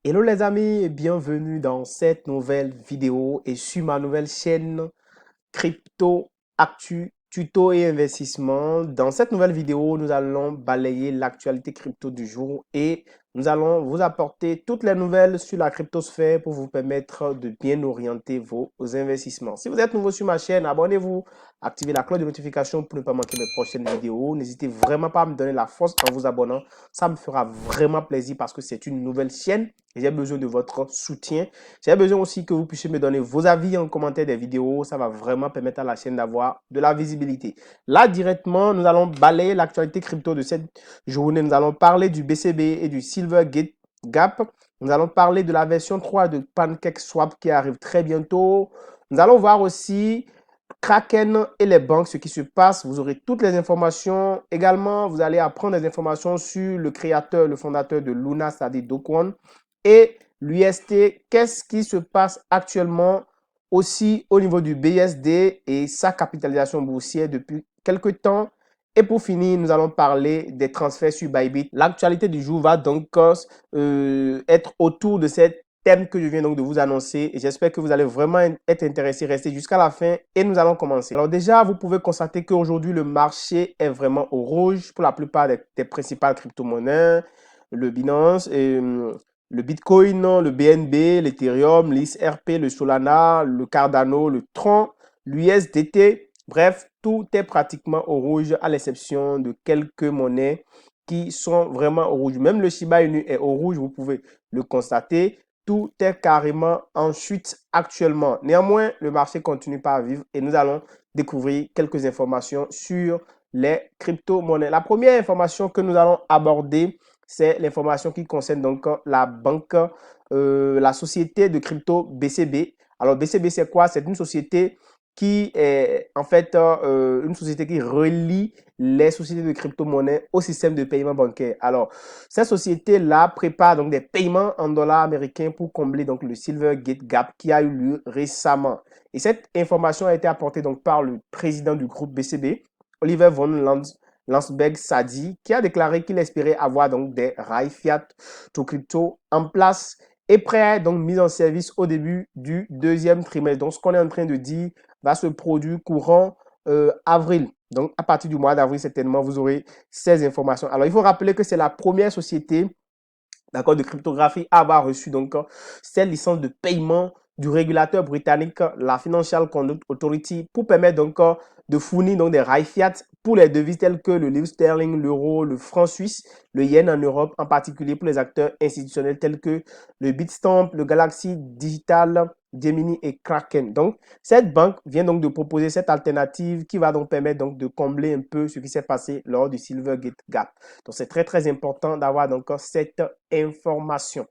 Hello les amis et bienvenue dans cette nouvelle vidéo et sur ma nouvelle chaîne Crypto Actu, tuto et investissement. Dans cette nouvelle vidéo, nous allons balayer l'actualité crypto du jour et nous allons vous apporter toutes les nouvelles sur la cryptosphère pour vous permettre de bien orienter vos investissements. Si vous êtes nouveau sur ma chaîne, abonnez-vous, activez la cloche de notification pour ne pas manquer mes prochaines vidéos. N'hésitez vraiment pas à me donner la force en vous abonnant. Ça me fera vraiment plaisir parce que c'est une nouvelle chaîne et j'ai besoin de votre soutien. J'ai besoin aussi que vous puissiez me donner vos avis en commentaire des vidéos. Ça va vraiment permettre à la chaîne d'avoir de la visibilité. Là, directement, nous allons balayer l'actualité crypto de cette journée. Nous allons parler du BCB et du Silvergate Gap. Nous allons parler de la version 3 de PancakeSwap qui arrive très bientôt. Nous allons voir aussi Kraken et les banques, ce qui se passe. Vous aurez toutes les informations. Également, vous allez apprendre des informations sur le créateur, le fondateur de Luna, c'est-à-dire Do Kwon, et l'UST. Qu'est-ce qui se passe actuellement aussi au niveau du BSD et sa capitalisation boursière depuis quelques temps. Et pour finir, nous allons parler des transferts sur Bybit. L'actualité du jour va donc être autour de cette thème que je viens donc de vous annoncer et j'espère que vous allez vraiment être intéressé, rester jusqu'à la fin et nous allons commencer. Alors déjà, vous pouvez constater qu'aujourd'hui, le marché est vraiment au rouge pour la plupart des principales crypto-monnaies, le Binance et le Bitcoin, le BNB, l'Ethereum, l'XRP, le Solana, le Cardano, le Tron, l'USDT. Bref, tout est pratiquement au rouge à l'exception de quelques monnaies qui sont vraiment au rouge. Même le Shiba Inu est au rouge, vous pouvez le constater. Tout est carrément en chute actuellement. Néanmoins, le marché continue par vivre et nous allons découvrir quelques informations sur les crypto-monnaies. La première information que nous allons aborder, c'est l'information qui concerne donc la banque, la société de crypto BCB. Alors BCB, c'est quoi? C'est une société qui est en fait une société qui relie les sociétés de crypto-monnaie au système de paiement bancaire. Alors, cette société-là prépare donc des paiements en dollars américains pour combler donc le Silvergate Gap qui a eu lieu récemment. Et cette information a été apportée donc par le président du groupe BCB, Oliver von Landsberg Sadi, qui a déclaré qu'il espérait avoir donc des rails fiat to crypto en place et prêt donc mis en service au début du deuxième trimestre. Donc, ce qu'on est en train de dire va se produire courant avril. Donc, à partir du mois d'avril, certainement, vous aurez ces informations. Alors, il faut rappeler que c'est la première société, d'accord, de cryptographie à avoir reçu donc cette licence de paiement du régulateur britannique, la Financial Conduct Authority, pour permettre donc de fournir donc des rails fiat pour les devises telles que le livre sterling, l'euro, le franc suisse, le yen en Europe, en particulier pour les acteurs institutionnels tels que le Bitstamp, le Galaxy Digital, Gemini et Kraken. Donc, cette banque vient donc de proposer cette alternative qui va donc permettre donc de combler un peu ce qui s'est passé lors du Silvergate Gap. Donc, c'est très, très important d'avoir donc cette information.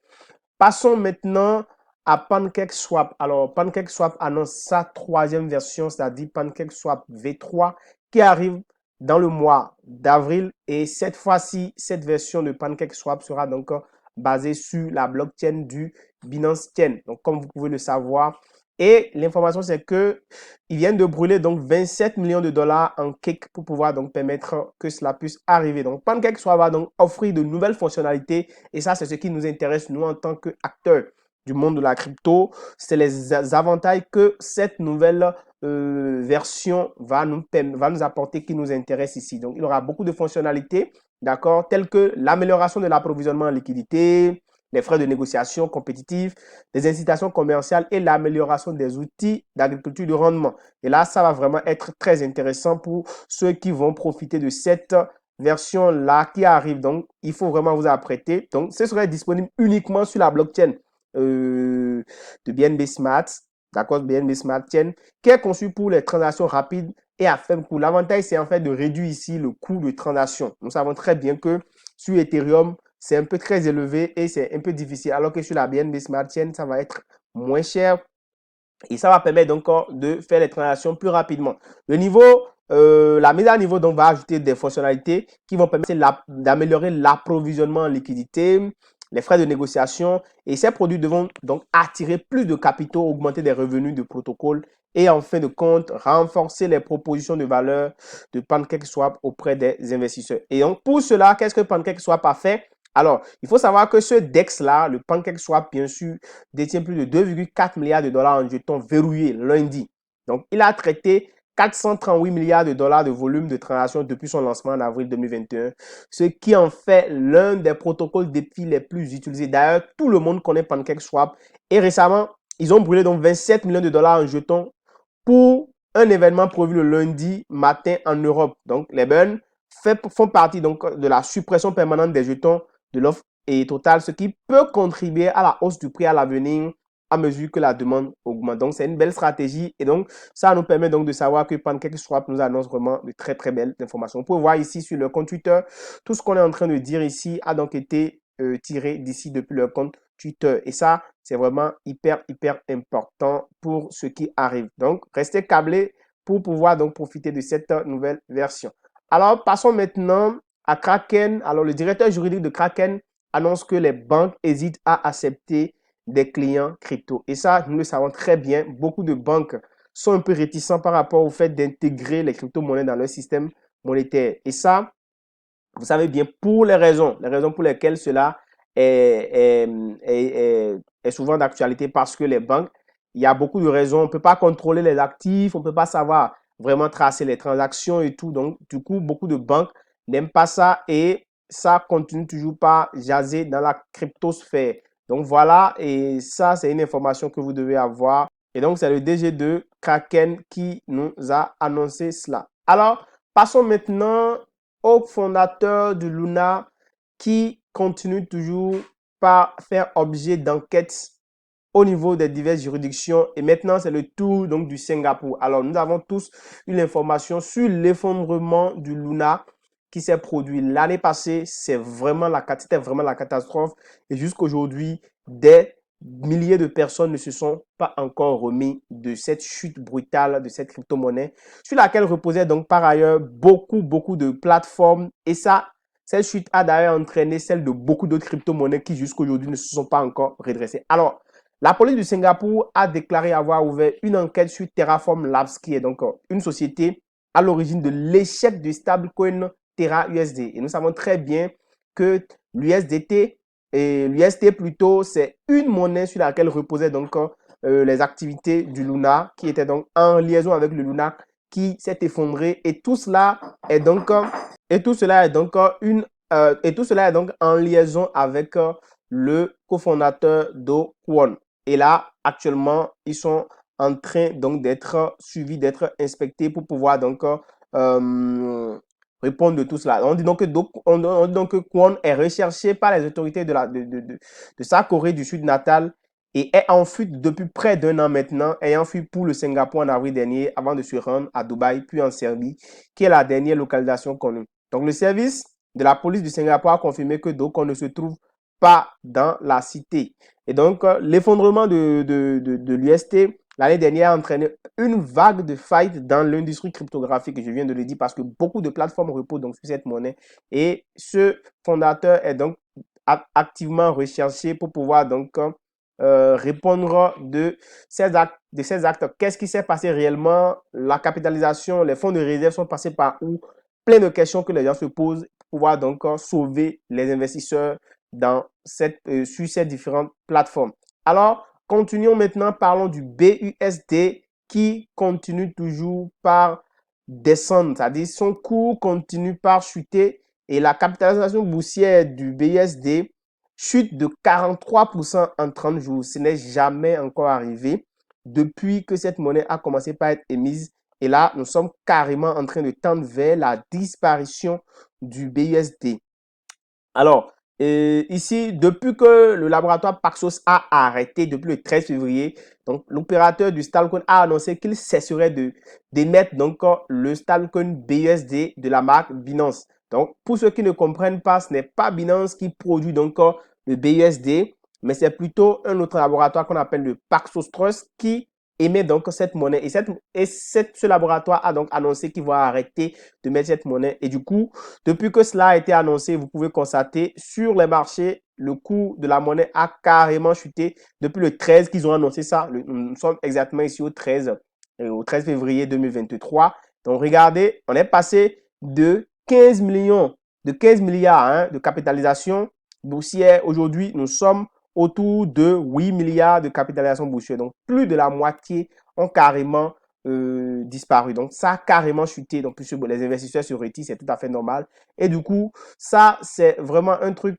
Passons maintenant à PancakeSwap. Alors, PancakeSwap annonce sa troisième version, c'est-à-dire PancakeSwap V3, qui arrive dans le mois d'avril. Et cette fois-ci, cette version de PancakeSwap sera donc basée sur la blockchain du Binance Chain. Donc, comme vous pouvez le savoir, et l'information, c'est que ils viennent de brûler donc 27 millions de dollars en cake pour pouvoir donc permettre que cela puisse arriver. Donc, PancakeSwap va donc offrir de nouvelles fonctionnalités et ça, c'est ce qui nous intéresse, nous, en tant qu'acteurs du monde de la crypto. C'est les avantages que cette nouvelle version va nous apporter qui nous intéresse ici. Donc, il y aura beaucoup de fonctionnalités, d'accord, telles que l'amélioration de l'approvisionnement en liquidité, les frais de négociation compétitifs, les incitations commerciales et l'amélioration des outils d'agriculture de rendement. Et là, ça va vraiment être très intéressant pour ceux qui vont profiter de cette version-là qui arrive. Donc, il faut vraiment vous apprêter. Donc, ce serait disponible uniquement sur la blockchain de BNB Smart, d'accord, BNB Smart Chain, qui est conçu pour les transactions rapides et à faible coût. L'avantage, c'est en fait de réduire ici le coût de transaction. Nous savons très bien que sur Ethereum, c'est un peu très élevé et c'est un peu difficile, alors que sur la BNB Smart Chain, ça va être moins cher et ça va permettre donc de faire les transactions plus rapidement. Le niveau, la mise à niveau donc va ajouter des fonctionnalités qui vont permettre d'améliorer l'approvisionnement en liquidité, les frais de négociation et ces produits devront donc attirer plus de capitaux, augmenter des revenus de protocole et en fin de compte renforcer les propositions de valeur de PancakeSwap auprès des investisseurs. Et donc pour cela, qu'est-ce que PancakeSwap a fait? Alors, il faut savoir que ce DEX-là, le PancakeSwap, bien sûr, détient plus de 2,4 milliards de dollars en jetons verrouillés lundi. Donc, il a traité 438 milliards de dollars de volume de transactions depuis son lancement en avril 2021, ce qui en fait l'un des protocoles DeFi les plus utilisés. D'ailleurs, tout le monde connaît PancakeSwap. Et récemment, ils ont brûlé donc 27 millions de dollars en jetons pour un événement prévu le lundi matin en Europe. Donc, les burns font partie donc de la suppression permanente des jetons de l'offre et totale, ce qui peut contribuer à la hausse du prix à l'avenir à mesure que la demande augmente. Donc, c'est une belle stratégie et donc, ça nous permet donc de savoir que PancakeSwap nous annonce vraiment de très, très belles informations. Vous pouvez voir ici sur le compte Twitter, tout ce qu'on est en train de dire ici a donc été tiré d'ici depuis le compte Twitter. Et ça, c'est vraiment hyper, hyper important pour ce qui arrive. Donc, restez câblés pour pouvoir donc profiter de cette nouvelle version. Alors, passons maintenant à Kraken. Alors, le directeur juridique de Kraken annonce que les banques hésitent à accepter des clients crypto. Et ça, nous le savons très bien. Beaucoup de banques sont un peu réticents par rapport au fait d'intégrer les crypto-monnaies dans leur système monétaire. Et ça, vous savez bien, pour les raisons pour lesquelles cela est souvent d'actualité parce que les banques, il y a beaucoup de raisons. On ne peut pas contrôler les actifs, on ne peut pas savoir vraiment tracer les transactions et tout. Donc, du coup, beaucoup de banques n'aiment pas ça et ça continue toujours pas jaser dans la cryptosphère. Donc, voilà, et ça, c'est une information que vous devez avoir. Et donc, c'est le DG de Kraken qui nous a annoncé cela. Alors, passons maintenant au fondateur de Luna qui continue toujours par faire objet d'enquêtes au niveau des diverses juridictions. Et maintenant, c'est le tour donc du Singapour. Alors, nous avons tous eu l'information sur l'effondrement du Luna qui s'est produit l'année passée. C'était vraiment la catastrophe. Et jusqu'aujourd'hui, des milliers de personnes ne se sont pas encore remis de cette chute brutale de cette crypto-monnaie sur laquelle reposaient donc par ailleurs beaucoup de plateformes. Et ça, cette chute a d'ailleurs entraîné celle de beaucoup d'autres crypto-monnaies qui jusqu'aujourd'hui ne se sont pas encore redressées. Alors, la police de Singapour a déclaré avoir ouvert une enquête sur Terraform Labs, qui est donc une société à l'origine de l'échec du stablecoin Terra USD. Et nous savons très bien que l'USDT et l'UST plutôt, c'est une monnaie sur laquelle reposaient donc les activités du Luna, qui était donc en liaison avec le Luna, qui s'est effondré. Et tout cela est donc en liaison avec le cofondateur Do Kwon. Et là, actuellement, ils sont en train donc d'être suivis, d'être inspectés pour pouvoir donc répondre de tout cela. On dit donc que Kwon est recherché par les autorités de sa Corée du Sud natale et est en fuite depuis près d'un an maintenant, ayant fui pour le Singapour en avril dernier avant de se rendre à Dubaï puis en Serbie, qui est la dernière localisation connue. Donc le service de la police du Singapour a confirmé que Do Kwon ne se trouve pas dans la cité. Et donc, l'effondrement de l'UST l'année dernière a entraîné une vague de failles dans l'industrie cryptographique, je viens de le dire, parce que beaucoup de plateformes reposent donc sur cette monnaie. Et ce fondateur est donc activement recherché pour pouvoir donc répondre de ces actes. Qu'est-ce qui s'est passé réellement? La capitalisation, les fonds de réserve sont passés par où? Plein de questions que les gens se posent pour pouvoir donc sauver les investisseurs sur ces différentes plateformes. Alors, continuons maintenant, parlons du BUSD qui continue toujours par descendre, c'est-à-dire son cours continue par chuter et la capitalisation boursière du BUSD chute de 43% en 30 jours. Ce n'est jamais encore arrivé depuis que cette monnaie a commencé par être émise. Et là, nous sommes carrément en train de tendre vers la disparition du BUSD. Alors, ici, depuis que le laboratoire Paxos a arrêté, depuis le 13 février, donc l'opérateur du stablecoin a annoncé qu'il cesserait d'émettre donc le stablecoin BUSD de la marque Binance. Donc, pour ceux qui ne comprennent pas, ce n'est pas Binance qui produit donc le BUSD, mais c'est plutôt un autre laboratoire qu'on appelle le Paxos Trust qui émet donc cette monnaie. Ce laboratoire a donc annoncé qu'il va arrêter de mettre cette monnaie. Et du coup, depuis que cela a été annoncé, vous pouvez constater sur les marchés, le cours de la monnaie a carrément chuté depuis le 13 qu'ils ont annoncé ça. Nous sommes exactement ici au 13 février 2023. Donc, regardez, on est passé de 15 milliards de capitalisation boursière. Aujourd'hui, nous sommes autour de 8 milliards de capitalisation boursière. Donc, plus de la moitié ont carrément disparu. Donc, ça a carrément chuté. Donc, puisque les investisseurs se retirent, c'est tout à fait normal. Et du coup, ça, c'est vraiment un truc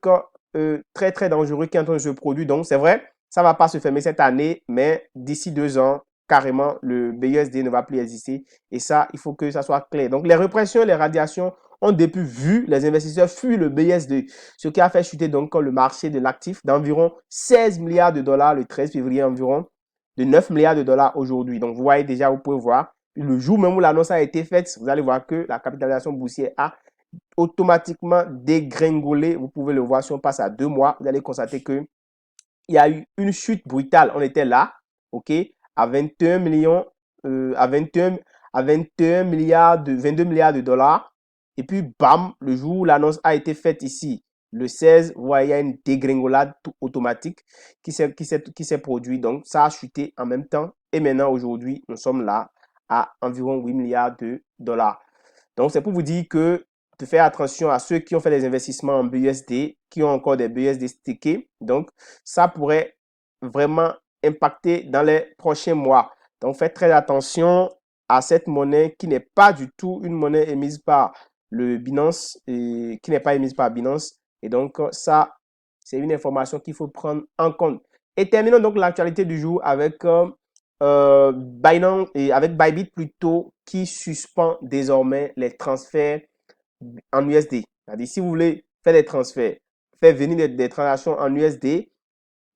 très, très dangereux qui est en train de se produire. Donc, c'est vrai, ça ne va pas se fermer cette année, mais d'ici 2 ans, carrément, le BUSD ne va plus exister. Et ça, il faut que ça soit clair. Donc, les répressions, les radiations ont depuis vu les investisseurs fuir le BUSD, ce qui a fait chuter donc le marché de l'actif d'environ 16 milliards de dollars le 13 février environ, de 9 milliards de dollars aujourd'hui. Donc, vous voyez déjà, vous pouvez voir, le jour même où l'annonce a été faite, vous allez voir que la capitalisation boursière a automatiquement dégringolé. Vous pouvez le voir si on passe à 2 mois, vous allez constater que il y a eu une chute brutale. On était là, ok, à 21 millions, à 21 milliards 22 milliards de dollars. Et puis, bam, le jour où l'annonce a été faite ici, le 16, vous voyez, il y a une dégringolade automatique qui s'est produite. Donc, ça a chuté en même temps. Et maintenant, aujourd'hui, nous sommes là à environ 8 milliards de dollars. Donc, c'est pour vous dire que de faire attention à ceux qui ont fait des investissements en BUSD, qui ont encore des BUSD stickés. Donc, ça pourrait vraiment impacter dans les prochains mois. Donc, faites très attention à cette monnaie qui n'est pas du tout une monnaie émise par le Binance et qui n'est pas émise par Binance. Et donc, ça, c'est une information qu'il faut prendre en compte. Et terminons donc l'actualité du jour avec Binance et avec Bybit plutôt qui suspend désormais les transferts en USD. C'est-à-dire, si vous voulez faire des transferts, faire venir des transactions en USD,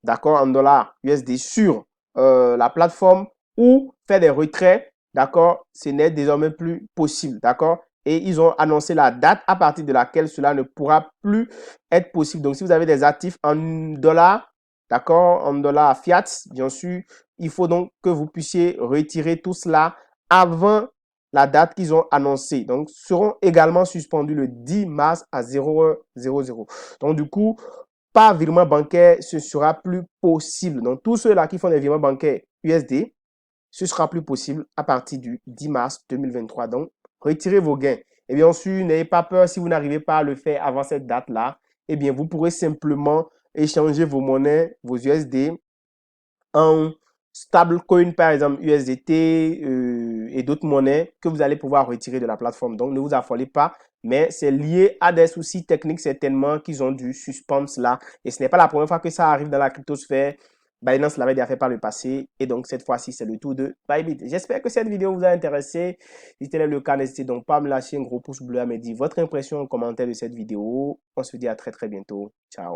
d'accord, en dollars USD sur la plateforme ou faire des retraits, d'accord, ce n'est désormais plus possible, d'accord. Et ils ont annoncé la date à partir de laquelle cela ne pourra plus être possible. Donc, si vous avez des actifs en dollars, d'accord, en dollars fiat, bien sûr, il faut donc que vous puissiez retirer tout cela avant la date qu'ils ont annoncée. Donc, seront également suspendus le 10 mars à 0h00. Donc, du coup, pas virement bancaire, ce sera plus possible. Donc, tous ceux-là qui font des virements bancaires USD, ce sera plus possible à partir du 10 mars 2023. Donc, retirez vos gains. Et bien sûr, n'ayez pas peur si vous n'arrivez pas à le faire avant cette date-là. Eh bien, vous pourrez simplement échanger vos monnaies, vos USD, en stablecoin, par exemple USDT et d'autres monnaies que vous allez pouvoir retirer de la plateforme. Donc, ne vous affolez pas, mais c'est lié à des soucis techniques certainement qu'ils ont dû suspendre cela. Et ce n'est pas la première fois que ça arrive dans la cryptosphère. Binance l'avait déjà fait par le passé et donc cette fois-ci, c'est le tour de Bybit. J'espère que cette vidéo vous a intéressé. Si tel est le cas, n'hésitez donc pas à me lâcher un gros pouce bleu, à me dire votre impression en commentaire de cette vidéo. On se dit à très très bientôt. Ciao.